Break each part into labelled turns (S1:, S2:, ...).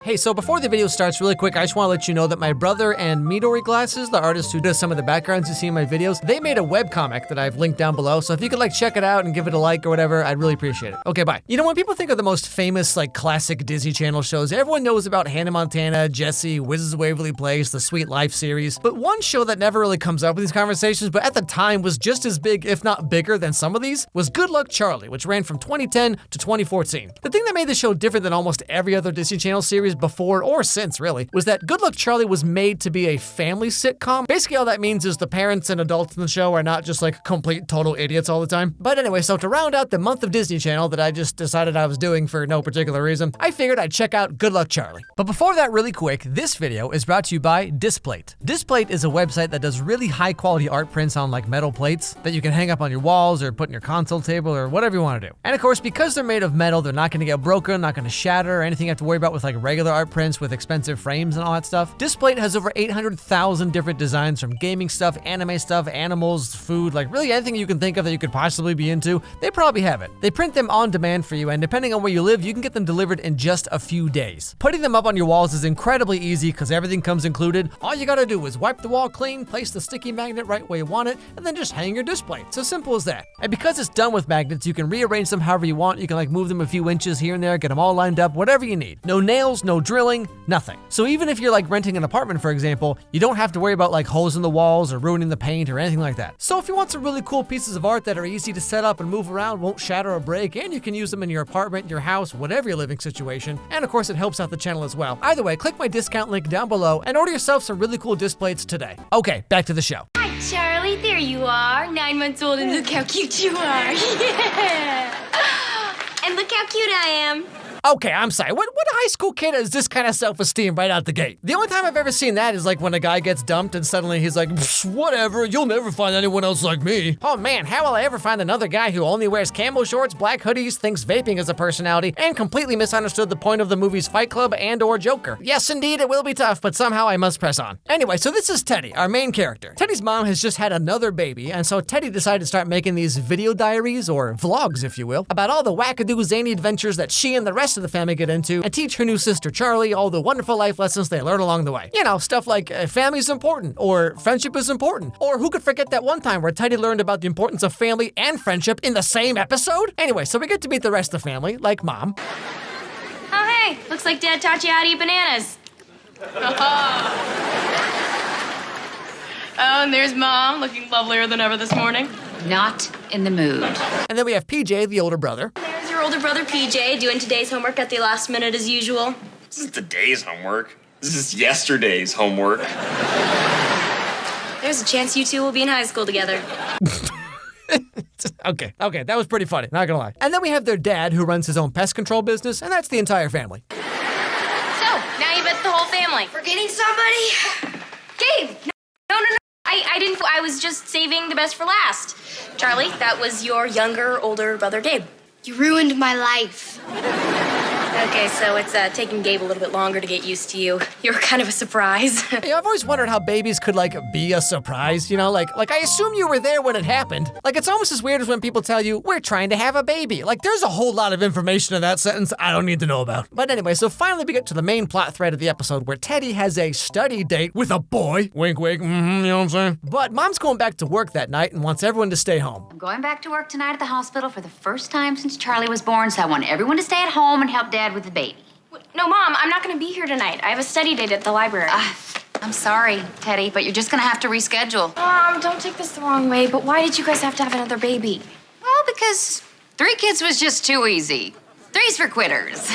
S1: Hey, so before the video starts, really quick, I just want to let you know that my brother and Midori Glasses, the artist who does some of the backgrounds you see in my videos, they made a webcomic that I've linked down below, so if you could check it out and give it a like or whatever, I'd really appreciate it. Okay, bye. You know, when people think of the most famous, classic Disney Channel shows, everyone knows about Hannah Montana, Jessie, Wizards of Waverly Place, the Sweet Life series, but one show that never really comes up in these conversations, but at the time was just as big, if not bigger than some of these, was Good Luck Charlie, which ran from 2010 to 2014. The thing that made the show different than almost every other Disney Channel series before or since really, was that Good Luck Charlie was made to be a family sitcom. Basically all that means is the parents and adults in the show are not just complete total idiots all the time. But anyway, so to round out the month of Disney Channel that I just decided I was doing for no particular reason, I figured I'd check out Good Luck Charlie. But before that, really quick, this video is brought to you by Displate. Displate is a website that does really high quality art prints on metal plates that you can hang up on your walls or put in your console table or whatever you want to do. And of course, because they're made of metal, they're not going to get broken, not going to shatter, or anything you have to worry about with regular art prints with expensive frames and all that stuff. Displate has over 800,000 different designs from gaming stuff, anime stuff, animals, food, really anything you can think of that you could possibly be into, they probably have it. They print them on demand for you, and depending on where you live, you can get them delivered in just a few days. Putting them up on your walls is incredibly easy because everything comes included. All you gotta do is wipe the wall clean, place the sticky magnet right where you want it, and then just hang your display. It's as simple as that. And because it's done with magnets, you can rearrange them however you want. You can move them a few inches here and there, get them all lined up, whatever you need. No nails, no drilling, nothing. So even if you're renting an apartment, for example, you don't have to worry about holes in the walls or ruining the paint or anything like that. So if you want some really cool pieces of art that are easy to set up and move around, won't shatter or break, and you can use them in your apartment, your house, whatever your living situation, and of course it helps out the channel as well. Either way, click my discount link down below and order yourself some really cool Displates today. Okay, back to the show.
S2: Hi, Charlie, there you are. 9 months old and look how cute you are. Yeah. And look how cute I am.
S1: Okay, I'm sorry. What high school kid has this kind of self-esteem right out the gate? The only time I've ever seen that is when a guy gets dumped and suddenly he's like, whatever, you'll never find anyone else like me. Oh man, how will I ever find another guy who only wears camo shorts, black hoodies, thinks vaping is a personality, and completely misunderstood the point of the movies Fight Club and or Joker? Yes, indeed, it will be tough, but somehow I must press on. Anyway, so this is Teddy, our main character. Teddy's mom has just had another baby, and so Teddy decided to start making these video diaries, or vlogs if you will, about all the wackadoo zany adventures that she and the rest of the family get into, and teach her new sister Charlie all the wonderful life lessons they learn along the way. You know, stuff like family's important, or friendship is important, or who could forget that one time where Teddy learned about the importance of family and friendship in the same episode? Anyway, so we get to meet the rest of the family, like Mom.
S2: Oh, hey, looks like Dad taught you how to eat bananas. Oh, and there's Mom, looking lovelier than ever this morning.
S3: Not in the mood.
S1: And then we have PJ, the older brother.
S2: There's your older brother, PJ, doing today's homework at the last minute as usual.
S4: This is today's homework. This is yesterday's homework.
S2: There's a chance you two will be in high school together.
S1: Okay, that was pretty funny, not gonna lie. And then we have their dad, who runs his own pest control business, and that's the entire family.
S2: So, now you bet the whole family. Forgetting somebody? Gabe! No. I didn't. I was just saving the best for last. Charlie, that was your younger, older brother, Gabe.
S5: You ruined my life.
S2: Okay, so it's taking Gabe a little bit longer to get used to you. You're kind of a surprise.
S1: Hey, I've always wondered how babies could, be a surprise, you know? Like I assume you were there when it happened. It's almost as weird as when people tell you, we're trying to have a baby. There's a whole lot of information in that sentence I don't need to know about. But anyway, so finally we get to the main plot thread of the episode where Teddy has a study date with a boy. Wink, wink, you know what I'm saying? But Mom's going back to work that night and wants everyone to stay home.
S3: I'm going back to work tonight at the hospital for the first time since Charlie was born, so I want everyone to stay at home and help Dad with the baby.
S2: No, Mom, I'm not going to be here tonight. I have a study date at the library.
S3: I'm sorry, Teddy, but you're just going to have to reschedule.
S2: Mom, don't take this the wrong way, but why did you guys have to have another baby?
S3: Well, because 3 kids was just too easy. 3's for quitters.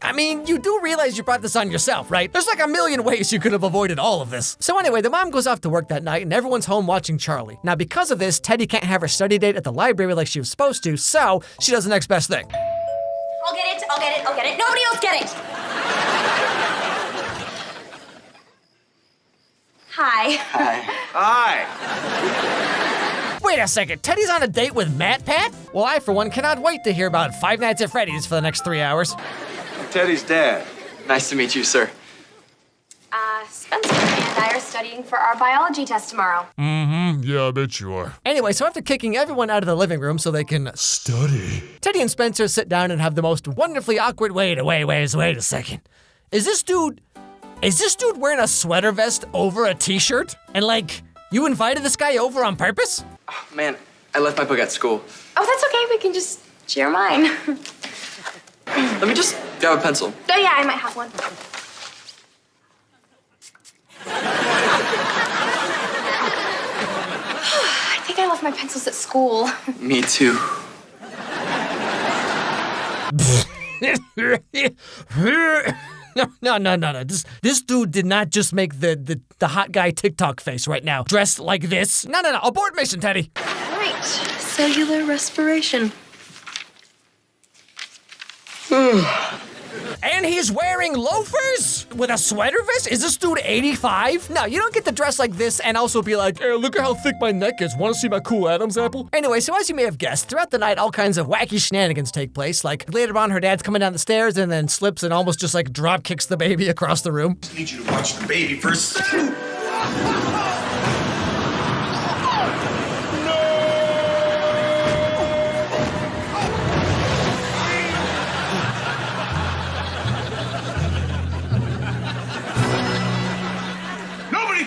S1: I mean, you do realize you brought this on yourself, right? There's a million ways you could have avoided all of this. So anyway, the mom goes off to work that night and everyone's home watching Charlie. Now because of this, Teddy can't have her study date at the library like she was supposed to, so she does the next best thing.
S2: I'll get it. Nobody else get it.
S4: Hi.
S1: Wait a second, Teddy's on a date with Matt Pat? Well, I, for one, cannot wait to hear about Five Nights at Freddy's for the next 3 hours.
S6: Teddy's dad.
S4: Nice to meet you, sir.
S2: Spencer and I are studying for our biology test tomorrow.
S6: Yeah, I bet you are.
S1: Anyway, so after kicking everyone out of the living room so they can
S6: Study.
S1: Teddy and Spencer sit down and have the most wonderfully awkward wait a second. Is this dude wearing a sweater vest over a t-shirt? And like, you invited this guy over on purpose?
S7: Oh, man, I left my book at school.
S2: Oh, that's okay. We can just share mine.
S7: Let me just grab a pencil.
S2: Oh, yeah, I might have one. I think I left my pencils at school.
S7: Me too.
S1: No. This dude did not just make the hot guy TikTok face right now, dressed like this. No. Abort mission, Teddy.
S2: Right. Cellular respiration.
S1: And he's wearing loafers with a sweater vest? Is this dude 85? No, you don't get to dress like this and also be like, hey, look at how thick my neck is. Want to see my cool Adam's apple? Anyway, so as you may have guessed, throughout the night, all kinds of wacky shenanigans take place. Like later on, her dad's coming down the stairs and then slips and almost just like drop kicks the baby across the room.
S6: I need you to watch the baby for a second.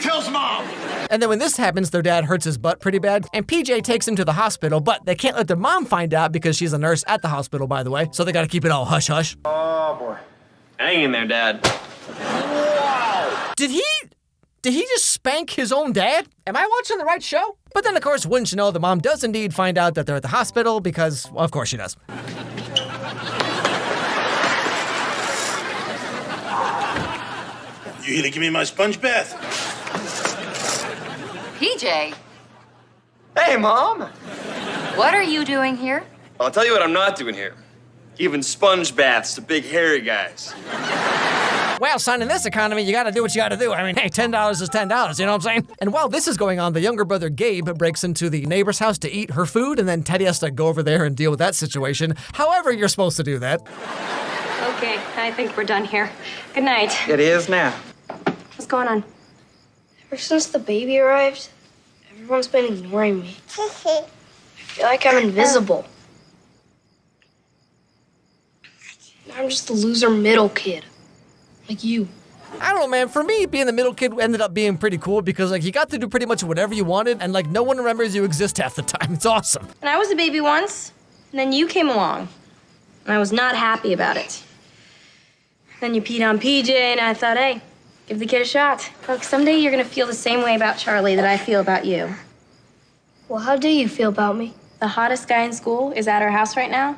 S6: Tells mom.
S1: And then when this happens, their dad hurts his butt pretty bad, and PJ takes him to the hospital, but they can't let their mom find out because she's a nurse at the hospital, by the way, so they gotta keep it all hush-hush.
S6: Oh, boy.
S7: Hang in there, Dad.
S6: Wow.
S1: Did he just spank his own dad? Am I watching the right show? But then, of course, wouldn't you know, the mom does indeed find out that they're at the hospital because, well, of course she does.
S6: You here to give me my sponge bath?
S3: PJ,
S7: Hey, Mom.
S3: what are you doing here?
S7: I'll tell you what I'm not doing here. Giving sponge baths to big hairy guys.
S1: Well, son, in this economy, you gotta do what you gotta do. I mean, hey, $10 is $10, you know what I'm saying? And while this is going on, the younger brother Gabe breaks into the neighbor's house to eat her food, and then Teddy has to go over there and deal with that situation. However, you're supposed to do that.
S2: Okay, I think we're done here. Good night.
S7: It is now.
S2: What's going on?
S5: Ever since the baby arrived, everyone's been ignoring me. I feel like I'm invisible. I'm just the loser middle kid. Like you.
S1: I don't know, man. For me, being the middle kid ended up being pretty cool because, like, you got to do pretty much whatever you wanted, and, like, no one remembers you exist half the time. It's awesome.
S2: And I was a baby once, and then you came along. And I was not happy about it. Then you peed on PJ, and I thought, hey, give the kid a shot. Look, someday you're gonna feel the same way about Charlie that I feel about you.
S5: Well, how do you feel about me?
S2: The hottest guy in school is at our house right now,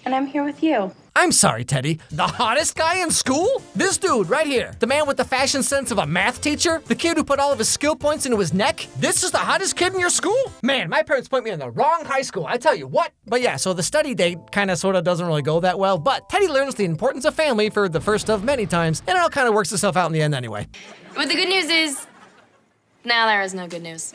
S2: and I'm here with you.
S1: I'm sorry, Teddy. The hottest guy in school? This dude right here. The man with the fashion sense of a math teacher? The kid who put all of his skill points into his neck? This is the hottest kid in your school? Man, my parents put me in the wrong high school, I tell you what. But yeah, so the study date kind of sort of doesn't really go that well, but Teddy learns the importance of family for the first of many times, and it all kind of works itself out in the end anyway.
S2: But the good news is, now there is no good news.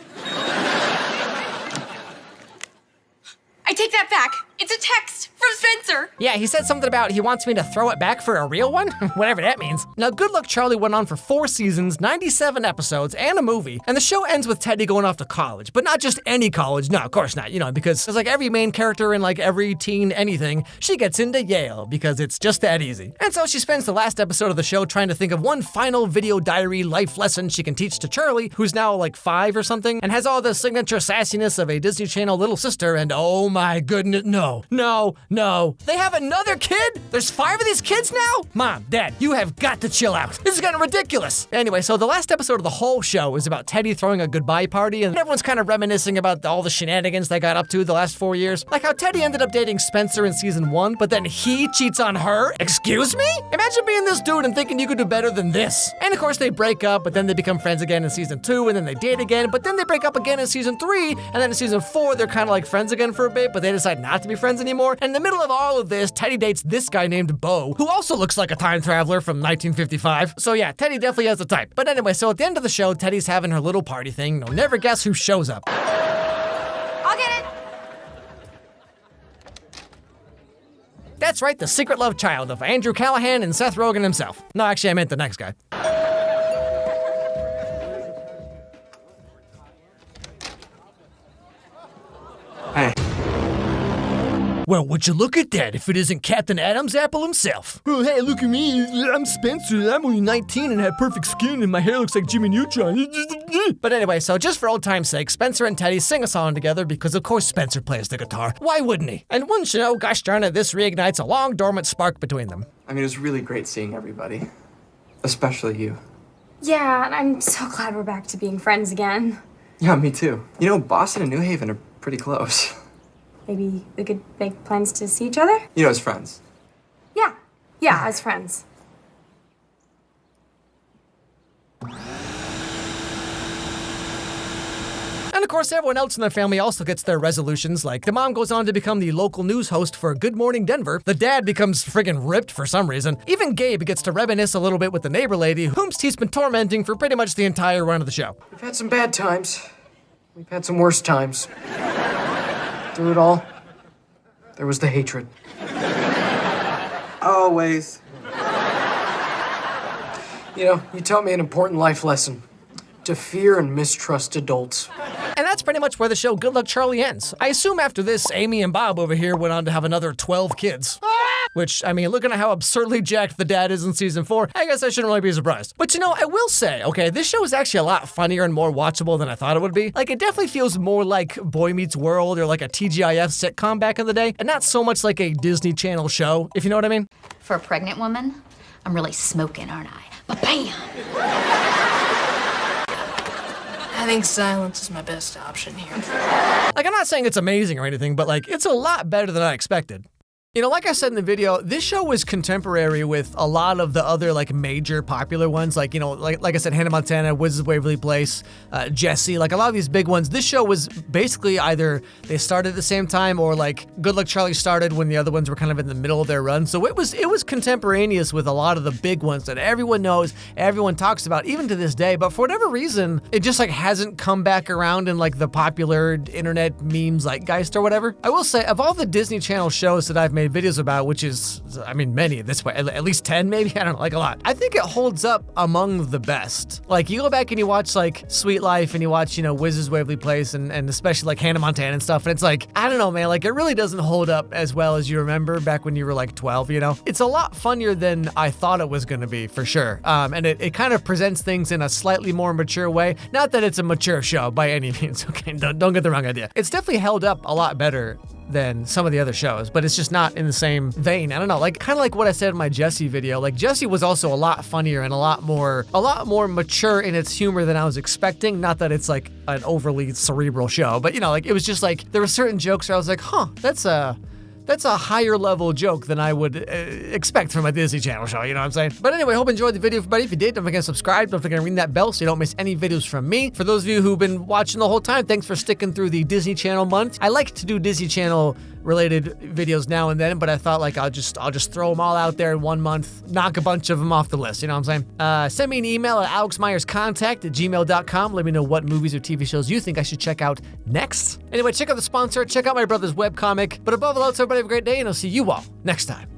S2: I take that back. It's a text from Spencer.
S1: Yeah, he said something about he wants me to throw it back for a real one, whatever that means. Now, Good Luck Charlie went on for 4 seasons, 97 episodes, and a movie, and the show ends with Teddy going off to college, but not just any college, no, of course not, you know, because it's like every main character in like every teen anything, she gets into Yale because it's just that easy. And so she spends the last episode of the show trying to think of one final video diary life lesson she can teach to Charlie, who's now like 5 or something, and has all the signature sassiness of a Disney Channel little sister, and oh my goodness, no. They have another kid? There's 5 of these kids now? Mom, Dad, you have got to chill out. This is getting ridiculous. Anyway, so the last episode of the whole show is about Teddy throwing a goodbye party, and everyone's kind of reminiscing about all the shenanigans they got up to the last 4 years. Like how Teddy ended up dating Spencer in season 1, but then he cheats on her? Excuse me? Imagine being this dude and thinking you could do better than this. And of course they break up, but then they become friends again in season 2, and then they date again, but then they break up again in season 3, and then in season 4 they're kind of like friends again for a bit, but they decide not to be friends anymore. And in the middle of all of this, Teddy dates this guy named Bo, who also looks like a time traveler from 1955. So yeah, Teddy definitely has a type. But anyway, so at the end of the show, Teddy's having her little party thing. You'll never guess who shows up.
S2: I'll get it.
S1: That's right, the secret love child of Andrew Callahan and Seth Rogen himself. No, actually, I meant the next guy.
S7: Hey.
S1: Well, would you look at that if it isn't Captain Adam's apple himself? Oh, hey, look at me. I'm Spencer. I'm only 19 and have perfect skin and my hair looks like Jimmy Neutron. But anyway, so just for old time's sake, Spencer and Teddy sing a song together because of course Spencer plays the guitar. Why wouldn't he? And wouldn't you know, gosh darn it, this reignites a long dormant spark between them.
S8: I mean, it was really great seeing everybody. Especially you.
S9: Yeah, and I'm so glad we're back to being friends again.
S8: Yeah, me too. You know, Boston and New Haven are pretty close.
S9: Maybe we could make plans to see each other?
S8: You know, as friends.
S9: Yeah, as friends.
S1: And of course, everyone else in the family also gets their resolutions, like the mom goes on to become the local news host for Good Morning Denver, the dad becomes friggin' ripped for some reason, even Gabe gets to reminisce a little bit with the neighbor lady, whom he's been tormenting for pretty much the entire run of the show.
S8: We've had some bad times. We've had some worse times. Through it all, there was the hatred. Always. You know, you taught me an important life lesson. To fear and mistrust adults.
S1: And that's pretty much where the show Good Luck Charlie ends. I assume after this, Amy and Bob over here went on to have another 12 kids. Which, I mean, looking at how absurdly jacked the dad is in season 4, I guess I shouldn't really be surprised. But you know, I will say, okay, this show is actually a lot funnier and more watchable than I thought it would be. Like, it definitely feels more like Boy Meets World or like a TGIF sitcom back in the day, and not so much like a Disney Channel show, if you know what I mean.
S3: For a pregnant woman, I'm really smoking, aren't I? Ba-bam!
S10: I think silence is my best option here.
S1: Like, I'm not saying it's amazing or anything, but like, it's a lot better than I expected. You know, like I said in the video, this show was contemporary with a lot of the other like major popular ones, like, you know, like I said, Hannah Montana, Wizards of Waverly Place, Jessie, like a lot of these big ones. This show was basically either they started at the same time or like Good Luck Charlie started when the other ones were kind of in the middle of their run. So it was contemporaneous with a lot of the big ones that everyone knows, everyone talks about, even to this day. But for whatever reason, it just like hasn't come back around in like the popular internet memes zeitgeist or whatever. I will say, of all the Disney Channel shows that I've made videos about, which is, I mean, many at this point, at least 10 maybe, I don't know, like a lot. I think it holds up among the best. Like, you go back and you watch like Sweet Life and you watch, you know, Wizards of Waverly Place and especially like Hannah Montana and stuff, and it's like, I don't know, man, like it really doesn't hold up as well as you remember back when you were like 12, you know? It's a lot funnier than I thought it was gonna be, for sure. And it kind of presents things in a slightly more mature way. Not that it's a mature show by any means, okay? Don't get the wrong idea. It's definitely held up a lot better than some of the other shows, but it's just not in the same vein. I don't know, like kind of like what I said in my Jessie video. Like Jessie was also a lot funnier and a lot more mature in its humor than I was expecting. Not that it's like an overly cerebral show, but you know, like it was just like there were certain jokes where I was like, huh, that's a higher level joke than I would expect from a Disney Channel show, you know what I'm saying? But anyway, hope you enjoyed the video, everybody. If you did, don't forget to subscribe. Don't forget to ring that bell so you don't miss any videos from me. For those of you who've been watching the whole time, thanks for sticking through the Disney Channel month. I like to do Disney Channel related videos now and then, but I thought like I'll just throw them all out there in 1 month, knock a bunch of them off the list, you know what I'm saying? Send me an email at alexmeyerscontact@gmail.com. Let me know what movies or TV shows you think I should check out next. Anyway, check out the sponsor, check out my brother's webcomic, but above all else, everybody have a great day, and I'll see you all next time.